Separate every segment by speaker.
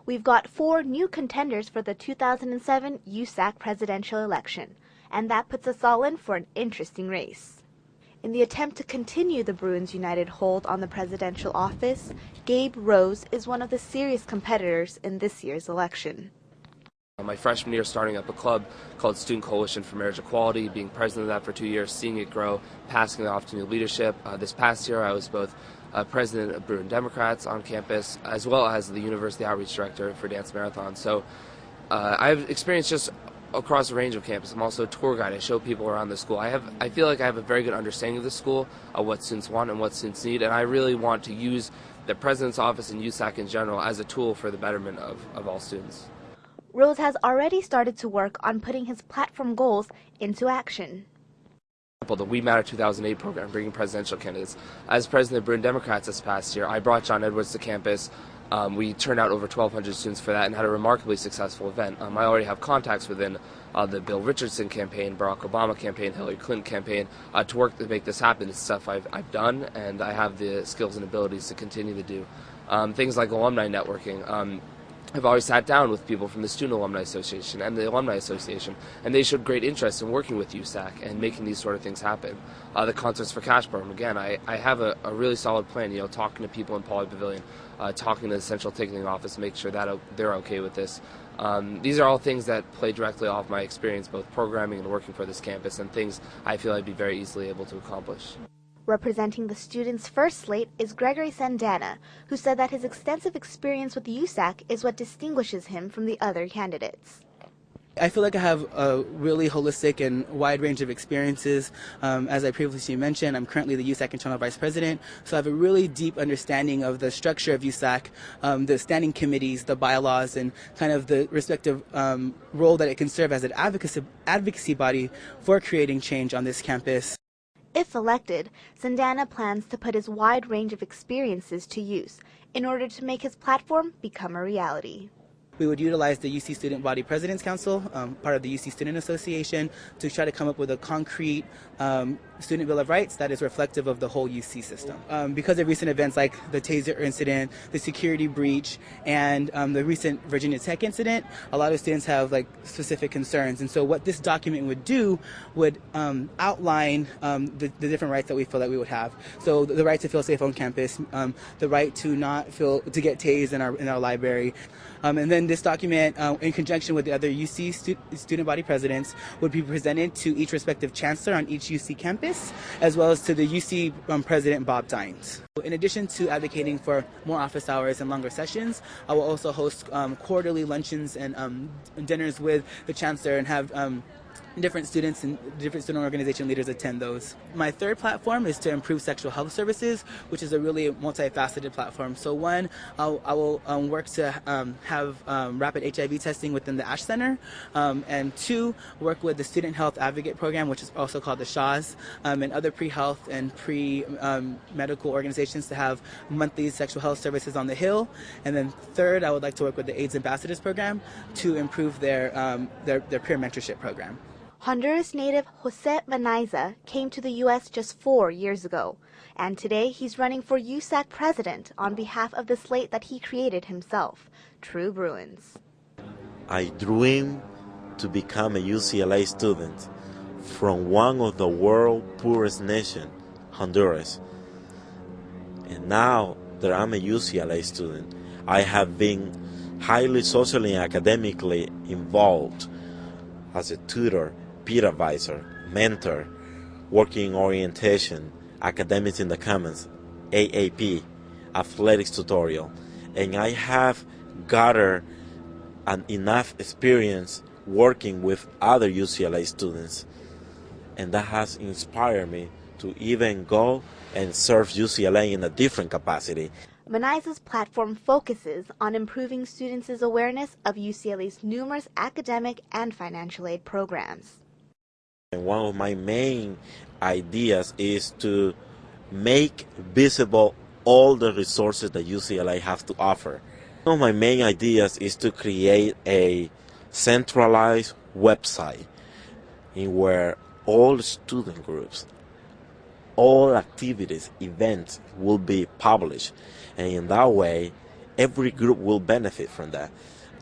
Speaker 1: we've got 4 new contenders for the 2007 USAC presidential election, and that puts us all in for an interesting race. In the attempt to continue the Bruins United hold on the presidential office, Gabe Rose is one of the serious competitors in this year's election.
Speaker 2: My freshman year, starting up a club called Student Coalition for Marriage Equality, being president of that for 2 years, seeing it grow, passing it off to new leadership. This past year, I was both president of Bruin Democrats on campus, as well as the University Outreach Director for Dance Marathon. So I've experienced just across a range of campus. I'm also a tour guide. I show people around the school. I feel like I have a very good understanding of the school, what students want and what students need, and I really want to use the president's office and USAC in general as a tool for the betterment of all students.
Speaker 1: Rose has already started to work on putting his platform goals into action.
Speaker 2: The We Matter 2008 program, bringing presidential candidates. As president of Bruin Democrats this past year, I brought John Edwards to campus. We turned out over 1,200 students for that and had a remarkably successful event. I already have contacts within the Bill Richardson campaign, Barack Obama campaign, Hillary Clinton campaign, to work to make this happen. It's stuff I've done, and I have the skills and abilities to continue to do. Things like alumni networking. I've always sat down with people from the Student Alumni Association and the Alumni Association, and they showed great interest in working with USAC and making these sort of things happen. The Concerts for Cash program, again, I have a really solid plan, talking to people in Poly Pavilion, talking to the Central Ticketing Office, make sure that they're okay with this. These are all things that play directly off my experience, both programming and working for this campus, and things I feel I'd be very easily able to accomplish.
Speaker 1: Representing the students' first slate is Gregory Sandana, who said that his extensive experience with USAC is what distinguishes him from the other candidates.
Speaker 3: I feel like I have a really holistic and wide range of experiences. As I previously mentioned, I'm currently the USAC Internal Vice President, so I have a really deep understanding of the structure of USAC, the standing committees, the bylaws, and kind of the respective role that it can serve as an advocacy body for creating change on this campus.
Speaker 1: If elected, Sandana plans to put his wide range of experiences to use in order to make his platform become a reality.
Speaker 3: We would utilize the UC Student Body President's Council, part of the UC Student Association, to try to come up with a concrete student bill of rights that is reflective of the whole UC system. Because of recent events like the Taser incident, the security breach, and the recent Virginia Tech incident, a lot of students have specific concerns. And so what this document would do would outline the different rights that we feel that we would have. So the right to feel safe on campus, the right to to get tased in our library. And then this document, in conjunction with the other UC student body presidents, would be presented to each respective chancellor on each UC campus, as well as to the UC president, Bob Dines. In addition to advocating for more office hours and longer sessions, I will also host quarterly luncheons and dinners with the chancellor and have different students and different student organization leaders attend those. My third platform is to improve sexual health services, which is a really multifaceted platform. So one, I will work to have rapid HIV testing within the ASH Center, and two, work with the Student Health Advocate Program, which is also called the SHAWs, and other pre-health and pre-medical organizations to have monthly sexual health services on the Hill. And then third, I would like to work with the AIDS Ambassadors Program to improve their peer mentorship program.
Speaker 1: Honduras native Jose Manaiza came to the U.S. just 4 years ago, and today he's running for USAC president on behalf of the slate that he created himself, True Bruins.
Speaker 4: I dream to become a UCLA student from one of the world's poorest nations, Honduras. And now that I'm a UCLA student, I have been highly socially and academically involved as a tutor, peer advisor, mentor, working orientation, academics in the commons, AAP, athletics tutorial, and I have gathered enough experience working with other UCLA students, and that has inspired me to even go and serve UCLA in a different capacity.
Speaker 1: Manaiza's platform focuses on improving students' awareness of UCLA's numerous academic and financial aid programs.
Speaker 4: And one of my main ideas is to make visible all the resources that UCLA has to offer. One of my main ideas is to create a centralized website in where all student groups, all activities, events will be published. And in that way, every group will benefit from that.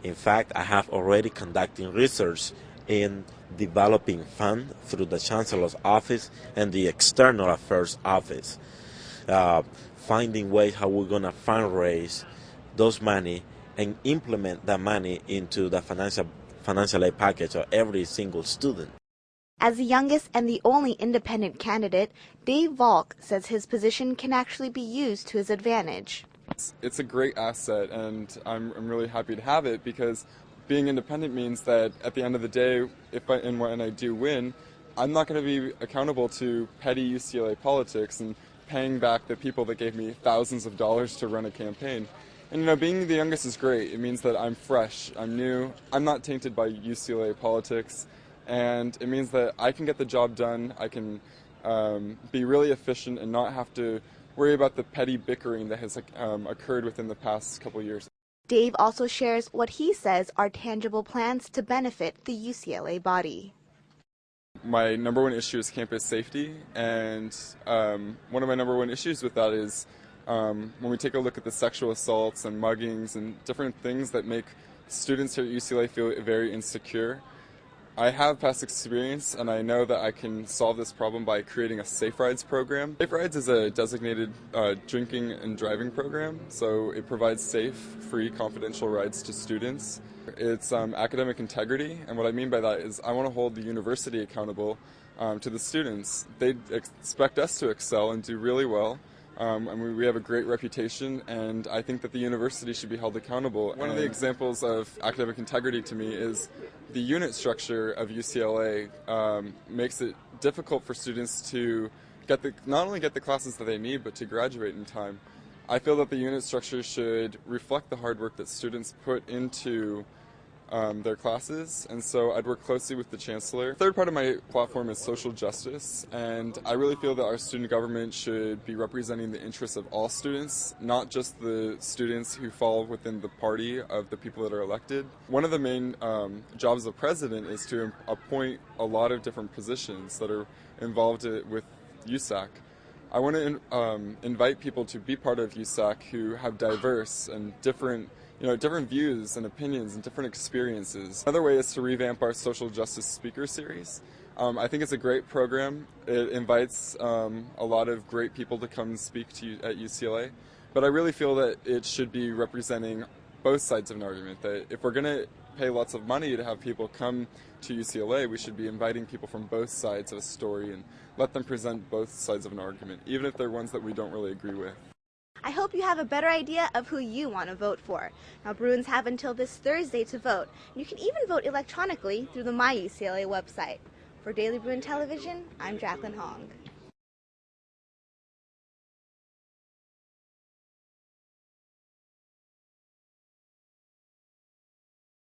Speaker 4: In fact, I have already conducted research in developing fund through the Chancellor's office and the External Affairs office, finding ways how we're going to fundraise those money and implement that money into the financial aid package of every single student.
Speaker 1: As the youngest and the only independent candidate, Dave Volk says his position can actually be used to his advantage.
Speaker 5: It's a great asset, and I'm really happy to have it, because being independent means that at the end of the day, when I do win, I'm not going to be accountable to petty UCLA politics and paying back the people that gave me thousands of dollars to run a campaign. And being the youngest is great. It means that I'm fresh, I'm new, I'm not tainted by UCLA politics, and it means that I can get the job done, I can be really efficient and not have to worry about the petty bickering that has occurred within the past couple years.
Speaker 1: Dave also shares what he says are tangible plans to benefit the UCLA body.
Speaker 5: My number one issue is campus safety, and one of my number one issues with that is when we take a look at the sexual assaults and muggings and different things that make students here at UCLA feel very insecure. I have past experience, and I know that I can solve this problem by creating a Safe Rides program. Safe Rides is a designated drinking and driving program, so it provides safe, free, confidential rides to students. It's academic integrity, and what I mean by that is I want to hold the university accountable to the students. They expect us to excel and do really well. And we have a great reputation, and I think that the university should be held accountable. One of the examples of academic integrity to me is the unit structure of UCLA makes it difficult for students to not only get the classes that they need, but to graduate in time. I feel that the unit structure should reflect the hard work that students put into their classes, and so I'd work closely with the Chancellor. The third part of my platform is social justice, and I really feel that our student government should be representing the interests of all students, not just the students who fall within the party of the people that are elected. One of the main jobs of president is to appoint a lot of different positions that are involved with USAC. I want to invite people to be part of USAC who have diverse and different views and opinions and different experiences. Another way is to revamp our social justice speaker series. I think it's a great program. It invites a lot of great people to come and speak to you at UCLA, but I really feel that it should be representing both sides of an argument, that if we're going to pay lots of money to have people come to UCLA, we should be inviting people from both sides of a story and let them present both sides of an argument, even if they're ones that we don't really agree with.
Speaker 1: I hope you have a better idea of who you want to vote for. Now, Bruins have until this Thursday to vote. You can even vote electronically through the My UCLA website. For Daily Bruin Television, I'm Jacqueline Hong.